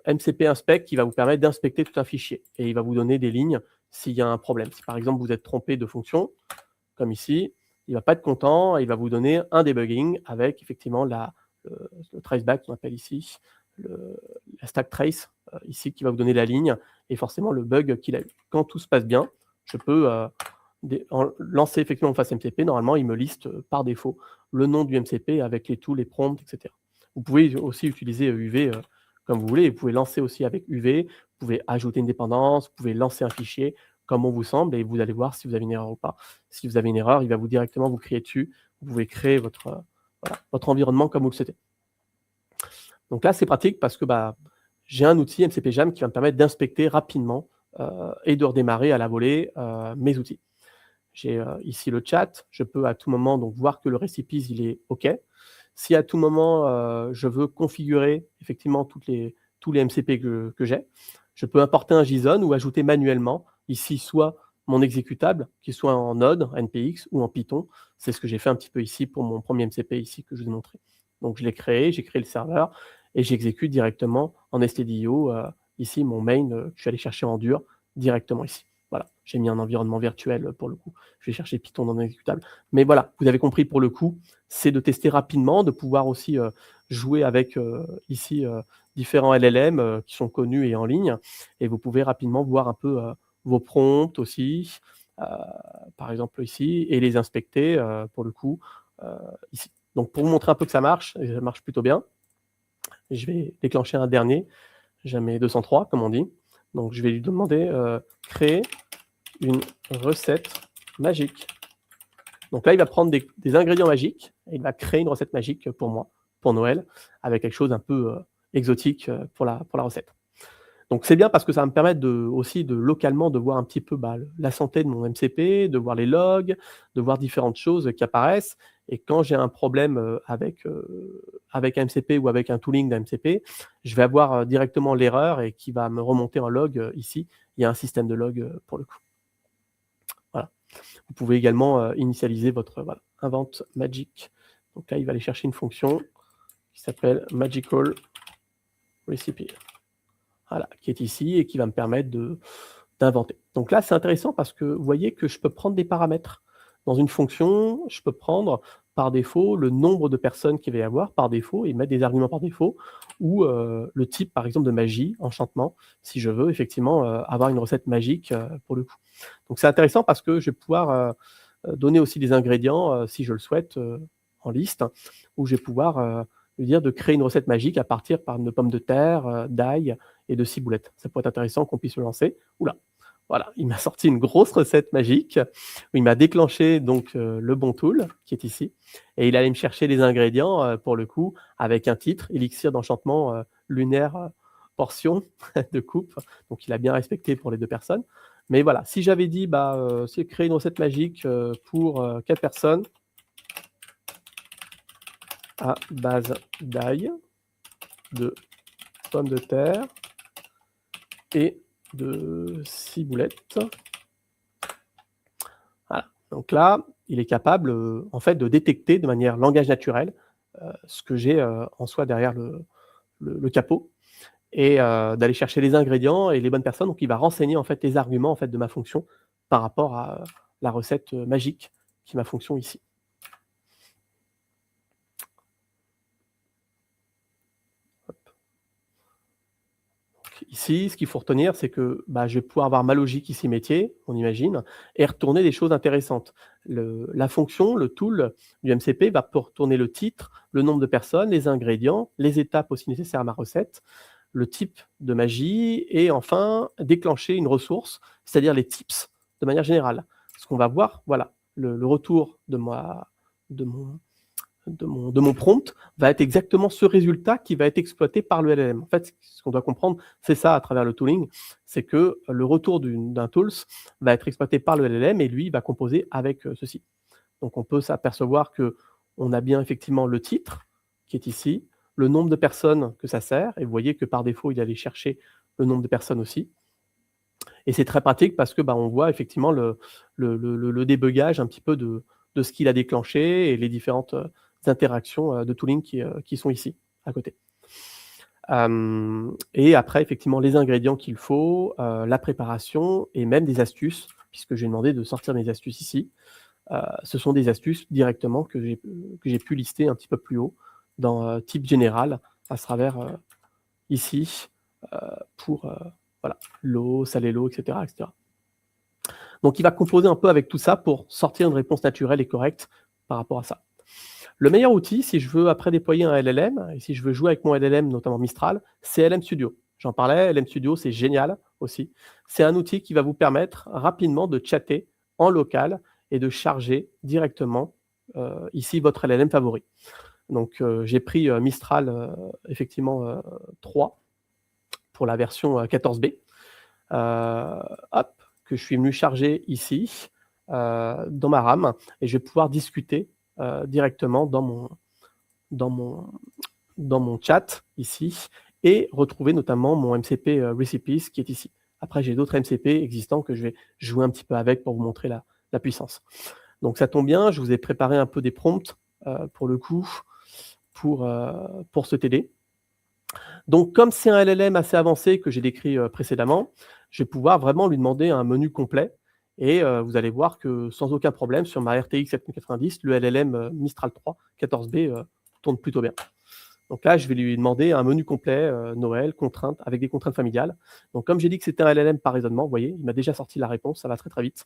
A: MCP Inspect qui va vous permettre d'inspecter tout un fichier et il va vous donner des lignes s'il y a un problème. Si par exemple vous êtes trompé de fonction, comme ici, il ne va pas être content, il va vous donner un debugging avec effectivement le traceback qu'on appelle ici, la stack trace ici qui va vous donner la ligne et forcément le bug qu'il a eu. Quand tout se passe bien, je peux lancer effectivement en face MCP. Normalement, il me liste par défaut le nom du MCP avec les tools, les prompts, etc. Vous pouvez aussi utiliser UV comme vous voulez. Vous pouvez lancer aussi avec UV. Vous pouvez ajouter une dépendance. Vous pouvez lancer un fichier comme on vous semble et vous allez voir si vous avez une erreur ou pas. Si vous avez une erreur, il va directement vous crier dessus. Vous pouvez créer votre environnement comme vous le souhaitez. Donc là, c'est pratique parce que j'ai un outil MCP Jam qui va me permettre d'inspecter rapidement et de redémarrer à la volée mes outils. J'ai ici le chat. Je peux à tout moment donc voir que le recipes il est OK. Si à tout moment je veux configurer effectivement tous les MCP que j'ai, je peux importer un JSON ou ajouter manuellement ici soit mon exécutable qui soit en Node, NPX ou en Python. C'est ce que j'ai fait un petit peu ici pour mon premier MCP ici que je vous ai montré. Donc je l'ai créé, j'ai créé le serveur et j'exécute directement en stdio ici mon main que je suis allé chercher en dur directement ici. Voilà, j'ai mis un environnement virtuel pour le coup. Je vais chercher Python dans l'exécutable. Mais voilà, vous avez compris pour le coup, c'est de tester rapidement, de pouvoir aussi jouer avec ici différents LLM qui sont connus et en ligne. Et vous pouvez rapidement voir un peu vos prompts aussi, par exemple ici, et les inspecter pour le coup ici. Donc pour vous montrer un peu que ça marche, et ça marche plutôt bien, je vais déclencher un dernier, jamais 203 comme on dit. Donc je vais lui demander créer une recette magique. Donc là, il va prendre des ingrédients magiques et il va créer une recette magique pour moi, pour Noël, avec quelque chose un peu exotique pour la recette. Donc c'est bien parce que ça va me permettre aussi de localement de voir un petit peu la santé de mon MCP, de voir les logs, de voir différentes choses qui apparaissent. Et quand j'ai un problème avec un MCP ou avec un tooling d'un MCP, je vais avoir directement l'erreur et qui va me remonter en log ici. Il y a un système de log pour le coup. Voilà. Vous pouvez également initialiser votre invent magic. Donc là, il va aller chercher une fonction qui s'appelle magical recipe. Voilà, qui est ici et qui va me permettre d'inventer. Donc là, c'est intéressant parce que vous voyez que je peux prendre des paramètres. Dans une fonction, je peux prendre par défaut le nombre de personnes qu'il va y avoir par défaut et mettre des arguments par défaut ou le type, par exemple, de magie, enchantement, si je veux effectivement avoir une recette magique pour le coup. Donc c'est intéressant parce que je vais pouvoir donner aussi des ingrédients, si je le souhaite, en liste, où je vais pouvoir lui dire de créer une recette magique à partir de pommes de terre, d'ail et de ciboulettes. Ça pourrait être intéressant qu'on puisse le lancer. Oula, voilà, il m'a sorti une grosse recette magique où il m'a déclenché donc le bon tool qui est ici et il allait me chercher les ingrédients pour le coup avec un titre élixir d'enchantement lunaire portion de coupe. Donc il a bien respecté pour les 2 personnes. Mais voilà, si j'avais dit c'est créer une recette magique pour 4 personnes à base d'ail, de pommes de terre et de ciboulettes. Voilà. Donc là, il est capable en fait de détecter de manière langage naturel ce que j'ai en soi derrière le capot et d'aller chercher les ingrédients et les bonnes personnes. Donc il va renseigner en fait les arguments en fait de ma fonction par rapport à la recette magique qui est ma fonction ici. Ici, ce qu'il faut retenir, c'est que je vais pouvoir avoir ma logique ici métier, on imagine, et retourner des choses intéressantes. La fonction, le tool du MCP va pour retourner le titre, le nombre de personnes, les ingrédients, les étapes aussi nécessaires à ma recette, le type de magie et enfin déclencher une ressource, c'est-à-dire les tips de manière générale. Ce qu'on va voir, voilà, le retour de mon prompt va être exactement ce résultat qui va être exploité par le LLM. En fait, ce qu'on doit comprendre, c'est ça à travers le tooling, c'est que le retour d'un tools va être exploité par le LLM et lui, il va composer avec ceci. Donc, on peut s'apercevoir qu'on a bien effectivement le titre qui est ici, le nombre de personnes que ça sert, et vous voyez que par défaut, il allait chercher le nombre de personnes aussi. Et c'est très pratique parce que on voit effectivement le débugage un petit peu de ce qu'il a déclenché et les différentes interactions de tooling qui sont ici, à côté. Et après, effectivement, les ingrédients qu'il faut, la préparation et même des astuces, puisque j'ai demandé de sortir mes astuces ici. Ce sont des astuces directement que j'ai pu lister un petit peu plus haut dans type général à travers ici pour voilà, l'eau, saler l'eau, etc., etc. Donc, il va composer un peu avec tout ça pour sortir une réponse naturelle et correcte par rapport à ça. Le meilleur outil, si je veux après déployer un LLM, et si je veux jouer avec mon LLM, notamment Mistral, c'est LM Studio. J'en parlais, LM Studio, c'est génial aussi. C'est un outil qui va vous permettre rapidement de chatter en local et de charger directement ici votre LLM favori. Donc, j'ai pris Mistral, effectivement, 3 pour la version 14B. Hop, que je suis venu charger ici, dans ma RAM, et je vais pouvoir discuter directement dans mon chat ici et retrouver notamment mon MCP Recipes qui est ici. Après, j'ai d'autres MCP existants que je vais jouer un petit peu avec pour vous montrer la puissance. Donc ça tombe bien, je vous ai préparé un peu des prompts pour le coup, pour ce TD. Donc comme c'est un LLM assez avancé que j'ai décrit précédemment, je vais pouvoir vraiment lui demander un menu complet et vous allez voir que sans aucun problème sur ma RTX 7090, le LLM Mistral 3 14B tourne plutôt bien. Donc là, je vais lui demander un menu complet Noël, contraintes, avec des contraintes familiales. Donc comme j'ai dit que c'était un LLM par raisonnement, vous voyez, il m'a déjà sorti la réponse, ça va très très vite.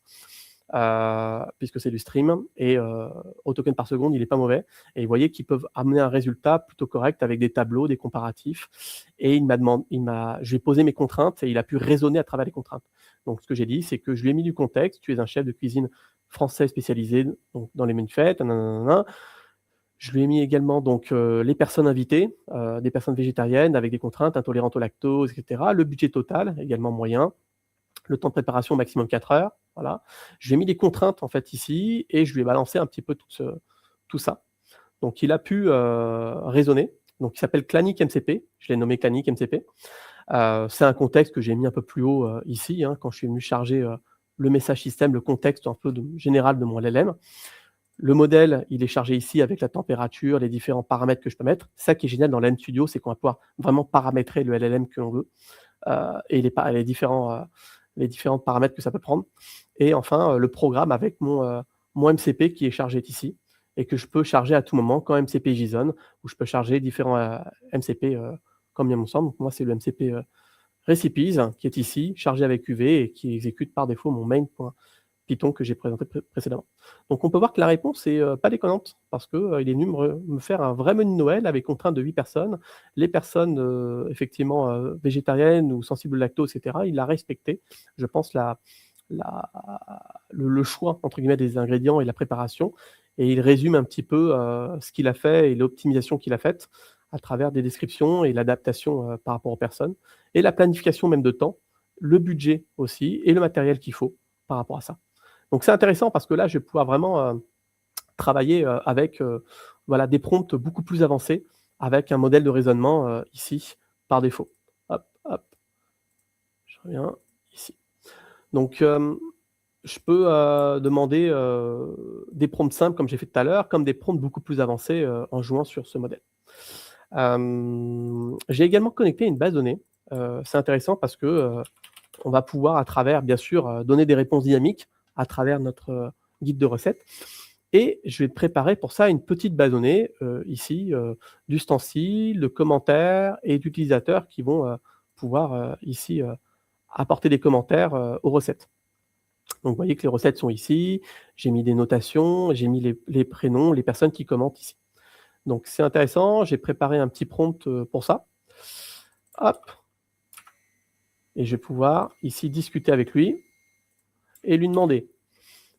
A: Puisque c'est du stream et au token par seconde, il n'est pas mauvais. Et vous voyez qu'ils peuvent amener un résultat plutôt correct avec des tableaux, des comparatifs. Et je lui ai posé mes contraintes et il a pu raisonner à travers les contraintes. Donc, ce que j'ai dit, c'est que je lui ai mis du contexte. Tu es un chef de cuisine français spécialisé donc, dans les menus de fête. Nanana. Je lui ai mis également donc, les personnes invitées, des personnes végétariennes avec des contraintes, intolérantes au lactose, etc. Le budget total, également moyen. Le temps de préparation maximum 4 heures. Voilà. Je lui ai mis des contraintes en fait ici et je lui ai balancé un petit peu tout ça. Donc, il a pu raisonner. Donc, il s'appelle Clanic MCP. Je l'ai nommé Clanic MCP. C'est un contexte que j'ai mis un peu plus haut ici, hein, quand je suis venu charger le message système, le contexte un peu général de mon LLM. Le modèle, il est chargé ici avec la température, les différents paramètres que je peux mettre. Ça qui est génial dans l'M Studio, c'est qu'on va pouvoir vraiment paramétrer le LLM que l'on veut et les différents paramètres que ça peut prendre. Et enfin, le programme avec mon MCP qui est chargé ici et que je peux charger à tout moment quand MCP JSON, où je peux charger différents MCP comme il me semble. Donc moi, c'est le MCP Recipes qui est ici, chargé avec UV et qui exécute par défaut mon main.python que j'ai présenté précédemment. Donc on peut voir que la réponse est pas déconnante parce qu'il est venu me faire un vrai menu Noël avec contrainte de 8 personnes. Les personnes effectivement végétariennes ou sensibles au lactose, etc., il a respecté, je pense, le choix entre guillemets des ingrédients et la préparation. Et il résume un petit peu ce qu'il a fait et l'optimisation qu'il a faite à travers des descriptions et l'adaptation par rapport aux personnes, et la planification même de temps, le budget aussi, et le matériel qu'il faut par rapport à ça. Donc c'est intéressant parce que là, je vais pouvoir vraiment travailler avec voilà, des prompts beaucoup plus avancés, avec un modèle de raisonnement ici, par défaut. Hop, hop. Je reviens ici. Donc, je peux demander des prompts simples, comme j'ai fait tout à l'heure, comme des prompts beaucoup plus avancés en jouant sur ce modèle. J'ai également connecté une base de données. C'est intéressant parce que on va pouvoir, à travers, bien sûr, donner des réponses dynamiques à travers notre guide de recettes. Et je vais préparer pour ça une petite base de données, ici, d'ustensiles, de commentaires et d'utilisateurs qui vont pouvoir, ici, apporter des commentaires aux recettes. Donc, vous voyez que les recettes sont ici. J'ai mis des notations, j'ai mis les prénoms, les personnes qui commentent ici. Donc, c'est intéressant. J'ai préparé un petit prompt pour ça. Hop. Et je vais pouvoir ici discuter avec lui et lui demander: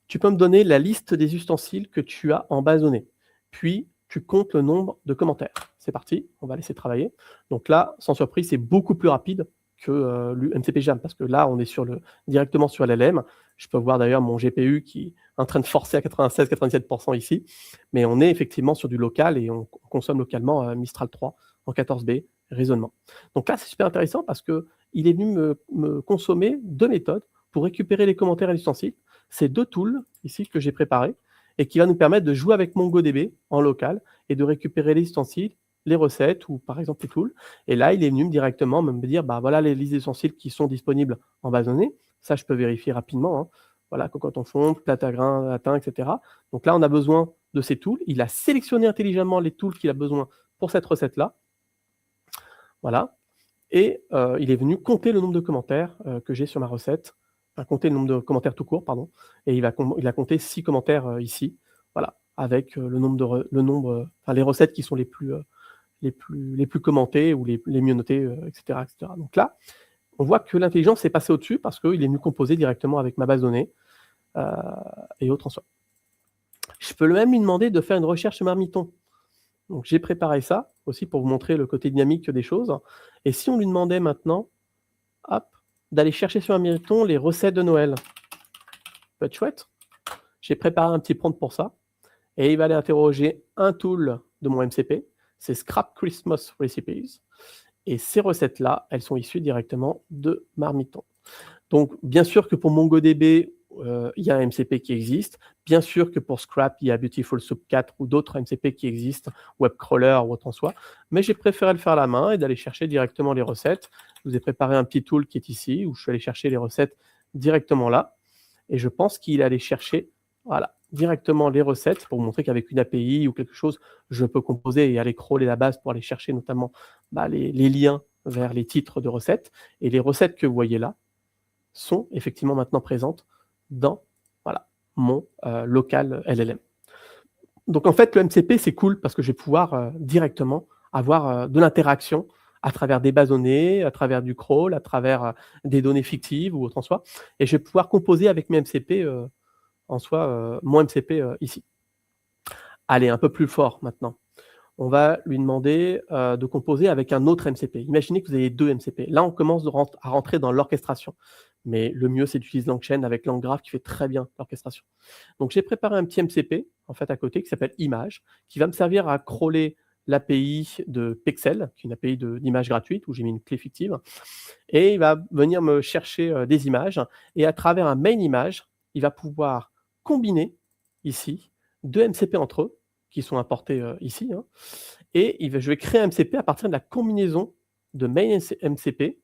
A: tu peux me donner la liste des ustensiles que tu as en base de données. Puis, tu comptes le nombre de commentaires. C'est parti, on va laisser travailler. Donc là, sans surprise, c'est beaucoup plus rapide que MCP Jam, parce que là, on est directement sur LLM. Je peux voir d'ailleurs mon GPU qui est en train de forcer à 96-97% ici, mais on est effectivement sur du local et on consomme localement Mistral 3 en 14B, raisonnement. Donc là, c'est super intéressant parce qu'il est venu me consommer 2 méthodes pour récupérer les commentaires et les ustensiles. C'est 2 tools ici que j'ai préparés et qui va nous permettre de jouer avec MongoDB en local et de récupérer les ustensiles, les recettes ou par exemple les tools. Et là, il est venu directement me dire, bah voilà les listes d'ustensiles qui sont disponibles en base de données. Ça, je peux vérifier rapidement. Hein. Voilà, cocotte en fonte, plate à grains, latin, etc. Donc là, on a besoin de ces tools. Il a sélectionné intelligemment les tools qu'il a besoin pour cette recette-là. Voilà. Et il est venu compter le nombre de commentaires que j'ai sur ma recette. Enfin, compter le nombre de commentaires tout court, pardon. Et il a compté 6 commentaires ici. Voilà, avec les recettes qui sont les plus commentées ou les mieux notées, etc., etc. Donc là, on voit que l'intelligence est passée au-dessus parce qu'il est venu composer directement avec ma base de données et autres en soi. Je peux même lui demander de faire une recherche marmiton. Donc j'ai préparé ça aussi pour vous montrer le côté dynamique des choses. Et si on lui demandait maintenant, hop, d'aller chercher sur un marmiton les recettes de Noël, ça peut être chouette. J'ai préparé un petit prompt pour ça. Et il va aller interroger un tool de mon MCP, c'est Scrap Christmas Recipes. Et ces recettes-là, elles sont issues directement de Marmiton. Donc, bien sûr que pour MongoDB, il y a un MCP qui existe. Bien sûr que pour Scrap, il y a Beautiful Soup 4 ou d'autres MCP qui existent, WebCrawler ou autre en soi. Mais j'ai préféré le faire à la main et d'aller chercher directement les recettes. Je vous ai préparé un petit tool qui est ici, où je suis allé chercher les recettes directement là. Et je pense qu'il est allé chercher, voilà, directement les recettes pour vous montrer qu'avec une API ou quelque chose, je peux composer et aller crawler la base pour aller chercher notamment les liens vers les titres de recettes. Et les recettes que vous voyez là sont effectivement maintenant présentes dans mon local LLM. Donc en fait, le MCP, c'est cool parce que je vais pouvoir directement avoir de l'interaction à travers des bases données, à travers du crawl, à travers des données fictives ou autre en soi. Et je vais pouvoir composer avec mes MCP en soi, mon MCP ici. Allez, un peu plus fort maintenant. On va lui demander de composer avec un autre MCP. Imaginez que vous avez 2 MCP. Là, on commence à rentrer dans l'orchestration. Mais le mieux, c'est d'utiliser LangChain avec LangGraph qui fait très bien l'orchestration. Donc, j'ai préparé un petit MCP en fait à côté qui s'appelle Image, qui va me servir à crawler l'API de Pexel, qui est une API d'image gratuite où j'ai mis une clé fictive. Et il va venir me chercher des images. Et à travers un main image, il va pouvoir combiner ici 2 MCP entre eux, qui sont importés ici. Hein, et je vais créer un MCP à partir de la combinaison de main MCP,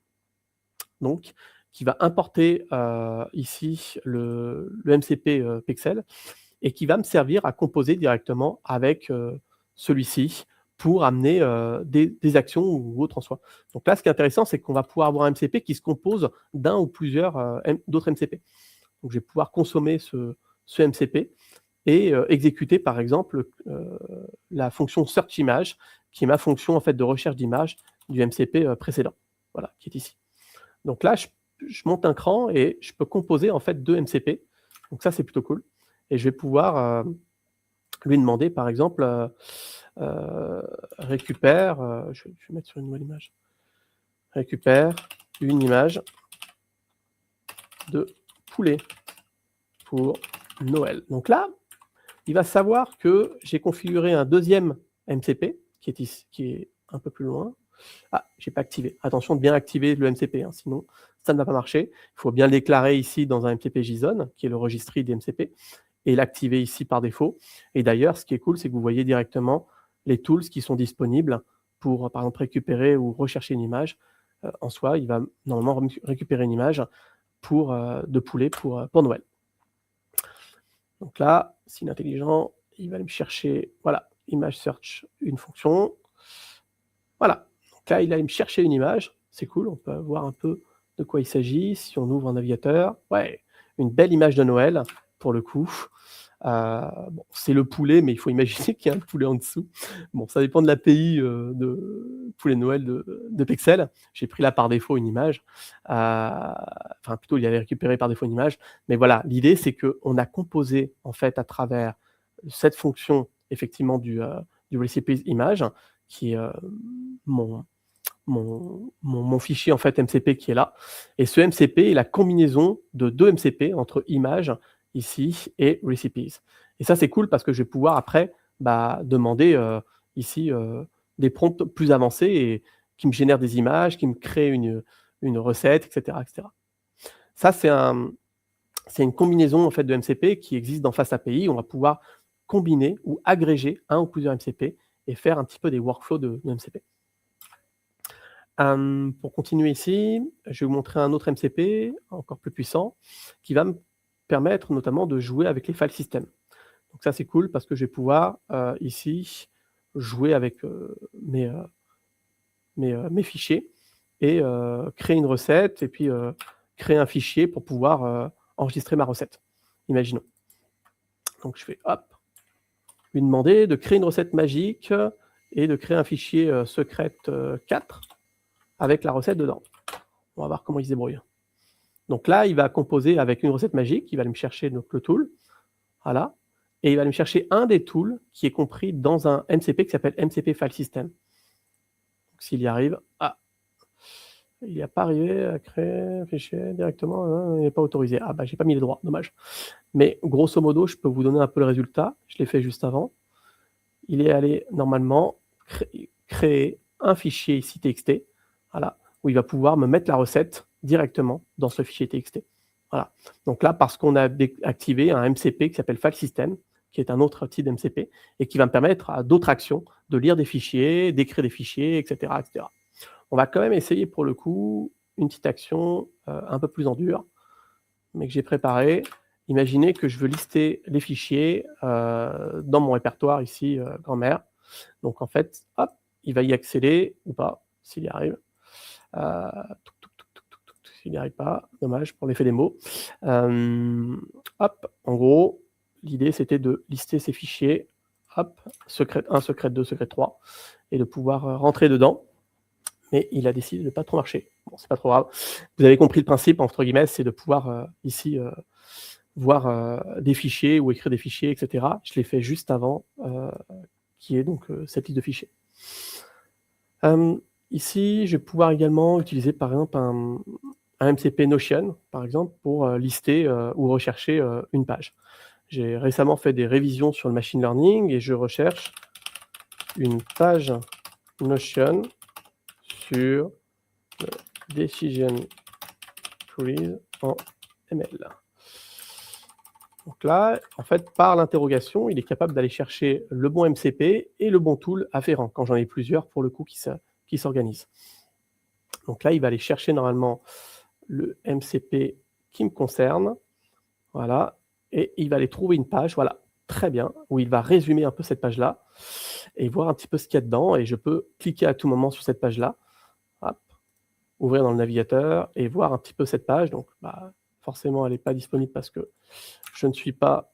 A: donc qui va importer ici le MCP Pexel et qui va me servir à composer directement avec celui-ci pour amener des actions ou autres en soi. Donc là, ce qui est intéressant, c'est qu'on va pouvoir avoir un MCP qui se compose d'un ou plusieurs d'autres MCP. Donc je vais pouvoir consommer ce MCP et exécuter par exemple la fonction search image, qui est ma fonction en fait de recherche d'image du MCP précédent, voilà, qui est ici. Donc là, je monte un cran et je peux composer en fait 2 MCP. Donc ça, c'est plutôt cool. Et je vais pouvoir lui demander par exemple récupère, je vais mettre sur une nouvelle image, récupère une image de poulet pour Noël. Donc là, il va savoir que j'ai configuré un deuxième MCP qui est ici, qui est un peu plus loin. Ah, j'ai pas activé. Attention de bien activer le MCP, hein, sinon ça ne va pas marcher. Il faut bien le déclarer ici dans un MCP JSON, qui est le registre des MCP, et l'activer ici par défaut. Et d'ailleurs, ce qui est cool, c'est que vous voyez directement les tools qui sont disponibles pour, par exemple, récupérer ou rechercher une image. En soi, il va normalement récupérer une image de poulet pour Noël. Donc là, s'il est intelligent, il va aller me chercher, voilà, image search, une fonction. Voilà, donc là, il va aller me chercher une image. C'est cool, on peut voir un peu de quoi il s'agit. Si on ouvre un navigateur, ouais, une belle image de Noël, pour le coup. Bon, c'est le poulet, mais il faut imaginer qu'il y a un poulet en dessous. Bon, ça dépend de l'API de poulet de Noël de Pexel. J'ai pris là par défaut une image. Enfin, plutôt, il avait récupéré par défaut une image. Mais voilà, l'idée, c'est qu'on a composé, en fait, à travers cette fonction, effectivement, du recipes image, qui est mon fichier, en fait, MCP qui est là. Et ce MCP est la combinaison de 2 MCP entre image ici et recipes. Et ça, c'est cool parce que je vais pouvoir après demander ici des prompts plus avancés et qui me génèrent des images, qui me créent une recette, etc., etc. Ça, c'est une combinaison en fait de MCP qui existe dans FastAPI. On va pouvoir combiner ou agréger un ou plusieurs MCP et faire un petit peu des workflows de MCP. Pour continuer ici, je vais vous montrer un autre MCP encore plus puissant qui va me permettre notamment de jouer avec les file systems. Donc ça, c'est cool parce que je vais pouvoir ici jouer avec mes fichiers et créer une recette et puis créer un fichier pour pouvoir enregistrer ma recette. Imaginons. Donc je vais lui demander de créer une recette magique et de créer un fichier secret 4 avec la recette dedans. On va voir comment il se débrouille. Donc là, il va composer avec une recette magique, il va aller me chercher donc, le tool, voilà, et il va aller me chercher un des tools qui est compris dans un MCP qui s'appelle MCP File System. S'il y arrive, il n'y a pas arrivé à créer un fichier directement, hein, il n'est pas autorisé. Ah bah j'ai pas mis les droits, dommage. Mais grosso modo, je peux vous donner un peu le résultat, je l'ai fait juste avant. Il est allé normalement créer un fichier ici TXT, voilà, où il va pouvoir me mettre la recette directement dans ce fichier TXT. Voilà. Donc là, parce qu'on a activé un MCP qui s'appelle File System, qui est un autre type d'MCP, et qui va me permettre à d'autres actions de lire des fichiers, d'écrire des fichiers, etc., etc. On va quand même essayer pour le coup une petite action un peu plus en dur, mais que j'ai préparée. Imaginez que je veux lister les fichiers dans mon répertoire ici, grand-mère. Donc en fait, hop, il va y accéder ou pas, s'il y arrive. S'il n'y arrive pas, dommage pour l'effet des mots. Hop, en gros, l'idée c'était de lister ces fichiers, hop, secret 1, secret 2, secret 3, et de pouvoir rentrer dedans. mais il a décidé de ne pas trop marcher. Bon, c'est pas trop grave. Vous avez compris le principe, entre guillemets, c'est de pouvoir ici voir des fichiers ou écrire des fichiers, etc. Je l'ai fait juste avant, qui est donc cette liste de fichiers. Ici, je vais pouvoir également utiliser par exemple un MCP Notion, par exemple, pour lister ou rechercher une page. J'ai récemment fait des révisions sur le machine learning et je recherche une page Notion sur le decision trees en ML. Donc là, en fait, par l'interrogation, il est capable d'aller chercher le bon MCP et le bon tool afférent, quand j'en ai plusieurs, pour le coup, qui s'organisent. Donc là, il va aller chercher normalement le MCP qui me concerne, voilà, et il va aller trouver une page, voilà, très bien, où il va résumer un peu cette page-là, et voir un petit peu ce qu'il y a dedans, et je peux cliquer à tout moment sur cette page-là, hop, ouvrir dans le navigateur, et voir un petit peu cette page. Donc, forcément, elle n'est pas disponible parce que je ne suis pas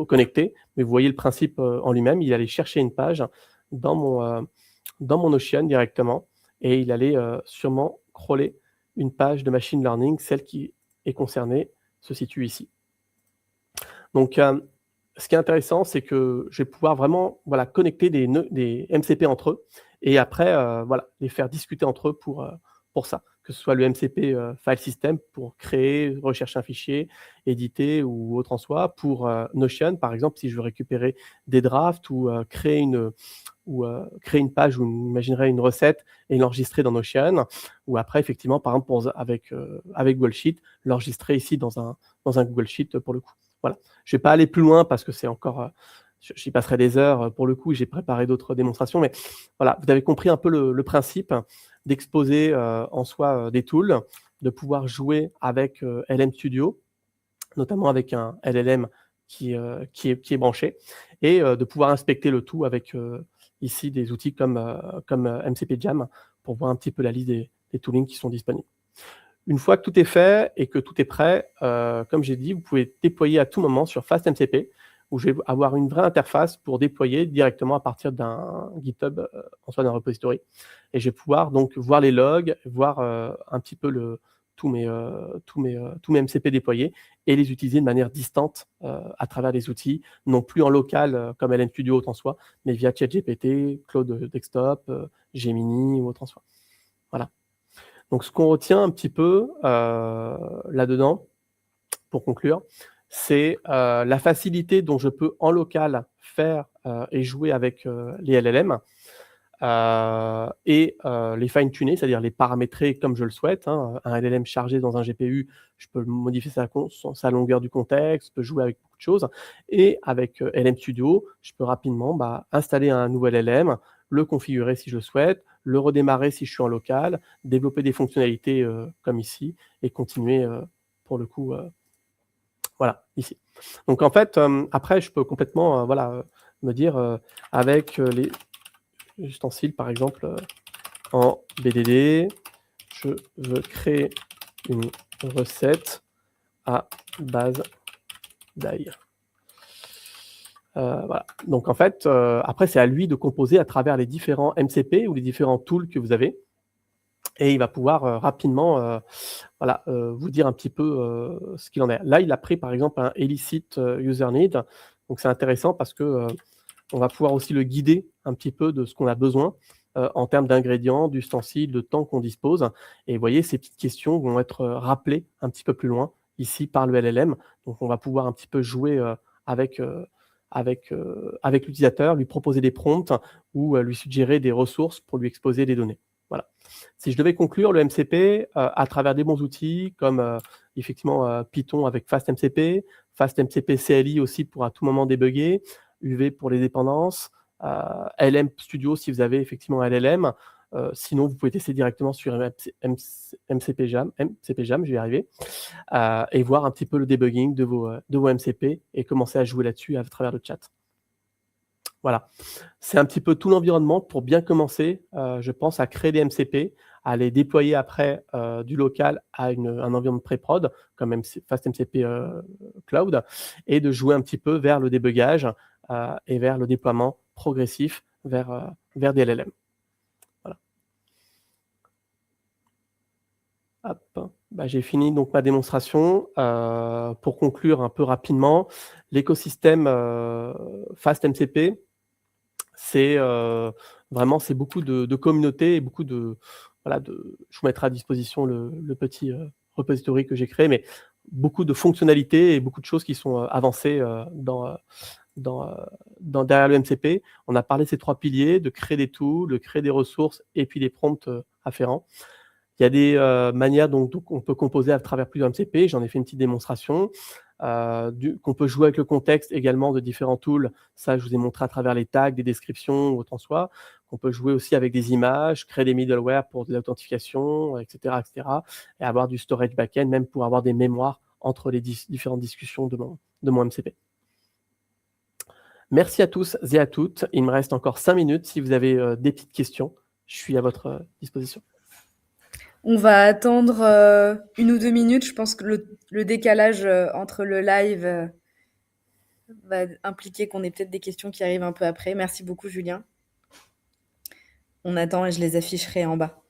A: connecté, mais vous voyez le principe en lui-même. Il allait chercher une page dans mon Notion directement, et il allait sûrement crawler une page de machine learning, celle qui est concernée se situe ici. Donc, ce qui est intéressant, c'est que je vais pouvoir vraiment connecter des MCP entre eux, et après les faire discuter entre eux pour ça, que ce soit le MCP file system pour créer, rechercher un fichier, éditer ou autre en soi, pour Notion par exemple, si je veux récupérer des drafts ou créer une page où on imaginerait une recette et l'enregistrer dans Notion, ou après effectivement par exemple avec Google Sheet, l'enregistrer ici dans un Google Sheet pour le coup. Voilà. Je ne vais pas aller plus loin parce que c'est encore, j'y passerai des heures pour le coup, j'ai préparé d'autres démonstrations, mais voilà, vous avez compris un peu le principe d'exposer en soi des tools, de pouvoir jouer avec LM Studio, notamment avec un LLM qui est branché, et de pouvoir inspecter le tout avec ici des outils comme MCP Jam pour voir un petit peu la liste des toolings qui sont disponibles. Une fois que tout est fait et que tout est prêt, comme j'ai dit, vous pouvez déployer à tout moment sur FastMCP, où je vais avoir une vraie interface pour déployer directement à partir d'un GitHub, en soi d'un repository. Et je vais pouvoir donc voir les logs, voir un petit peu tous mes MCP déployés et les utiliser de manière distante à travers les outils, non plus en local comme LM Studio autre en soi, mais via ChatGPT, Cloud Desktop, Gemini ou autre en soi. Voilà. Donc, ce qu'on retient un petit peu là-dedans, pour conclure, c'est la facilité dont je peux en local faire et jouer avec les LLM et les fine-tuner, c'est-à-dire les paramétrer comme je le souhaite. Un LLM chargé dans un GPU, je peux modifier sa longueur du contexte, je peux jouer avec beaucoup de choses. Et avec LM Studio, je peux rapidement installer un nouvel LLM, le configurer si je le souhaite, le redémarrer si je suis en local, développer des fonctionnalités comme ici, et continuer pour le coup, voilà, ici. Donc en fait, après, je peux complètement me dire avec les ustensiles, par exemple, en BDD, je veux créer une recette à base d'ail. Voilà. Donc en fait, après, c'est à lui de composer à travers les différents MCP ou les différents tools que vous avez. Et il va pouvoir rapidement vous dire un petit peu ce qu'il en est. Là, il a pris par exemple un Elicit User Need. Donc c'est intéressant parce que on va pouvoir aussi le guider un petit peu de ce qu'on a besoin en termes d'ingrédients, d'ustensiles, de temps qu'on dispose. Et vous voyez, ces petites questions vont être rappelées un petit peu plus loin, ici par le LLM. Donc on va pouvoir un petit peu jouer avec l'utilisateur, lui proposer des prompts ou lui suggérer des ressources pour lui exposer des données. Voilà. Si je devais conclure le MCP à travers des bons outils comme effectivement Python avec FastMCP, FastMCP CLI aussi pour à tout moment débugger, UV pour les dépendances, LM Studio si vous avez effectivement un LLM. Sinon, vous pouvez tester directement sur MCP Jam, je vais y arriver, et voir un petit peu le debugging de vos MCP et commencer à jouer là-dessus à travers le chat. Voilà, c'est un petit peu tout l'environnement pour bien commencer, je pense, à créer des MCP, à les déployer après du local à un environnement pré-prod, comme FastMCP Cloud, et de jouer un petit peu vers le débugage et vers le déploiement progressif vers des LLM. Voilà. Hop, j'ai fini donc ma démonstration. Pour conclure un peu rapidement, l'écosystème, FastMCP, c'est, vraiment c'est beaucoup de communautés et beaucoup de voilà je vous mettrai à disposition le petit, repository que j'ai créé, mais beaucoup de fonctionnalités et beaucoup de choses qui sont, avancées, dans, heu, derrière le MCP. On a parlé de ces 3 piliers, de créer des tools, de créer des ressources et puis des prompts, afférents. Il y a des, manières dont on peut composer à travers plusieurs MCP. J'en ai fait une petite démonstration. Qu'on peut jouer avec le contexte également de différents tools. Ça, je vous ai montré à travers les tags, des descriptions ou autre en soi. On peut jouer aussi avec des images, créer des middleware pour de l'authentification, et cetera, et cetera, et avoir du storage backend, même pour avoir des mémoires entre les différentes discussions de mon MCP. Merci à tous et à toutes. Il me reste encore 5 minutes. Si vous avez, des petites questions, je suis à votre, disposition.
B: On va attendre 1 ou 2 minutes. Je pense que le décalage entre le live va impliquer qu'on ait peut-être des questions qui arrivent un peu après. Merci beaucoup, Julien. On attend et je les afficherai en bas.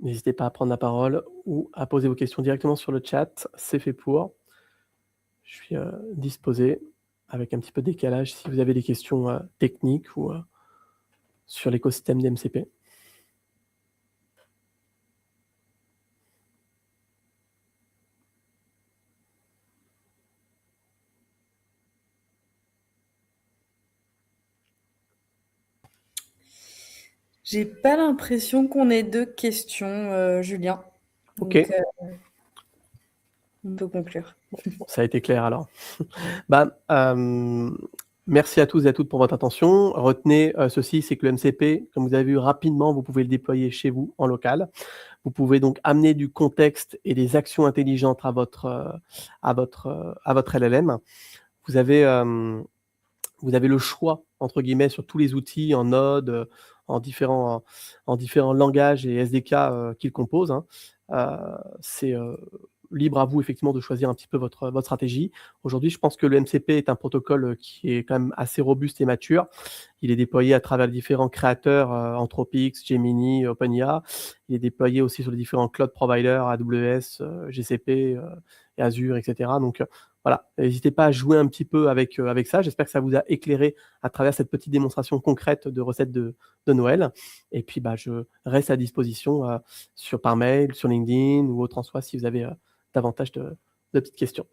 A: N'hésitez pas à prendre la parole ou à poser vos questions directement sur le chat, c'est fait pour. Je suis, disposé avec un petit peu de décalage si vous avez des questions, techniques ou, sur l'écosystème des MCP.
B: J'ai pas l'impression qu'on ait de questions, Julien.
A: OK.
B: Donc, on peut conclure.
A: Bon, ça a été clair alors. Merci à tous et à toutes pour votre attention. Retenez, ceci, c'est que le MCP, comme vous avez vu rapidement, vous pouvez le déployer chez vous en local. Vous pouvez donc amener du contexte et des actions intelligentes à votre LLM. Vous avez le «choix» entre guillemets sur tous les outils en Node, en différents langages et SDK, qu'ils composent, hein. C'est, libre à vous effectivement de choisir un petit peu votre stratégie. Aujourd'hui, je pense que le MCP est un protocole, qui est quand même assez robuste et mature. Il est déployé à travers les différents créateurs, Anthropic, Gemini, OpenAI. Il est déployé aussi sur les différents cloud providers, AWS, GCP, et Azure, et cetera. Donc, voilà, n'hésitez pas à jouer un petit peu avec ça. J'espère que ça vous a éclairé à travers cette petite démonstration concrète de recettes de Noël. Et puis, je reste à disposition, par mail, sur LinkedIn ou autre en soi si vous avez, davantage de petites questions.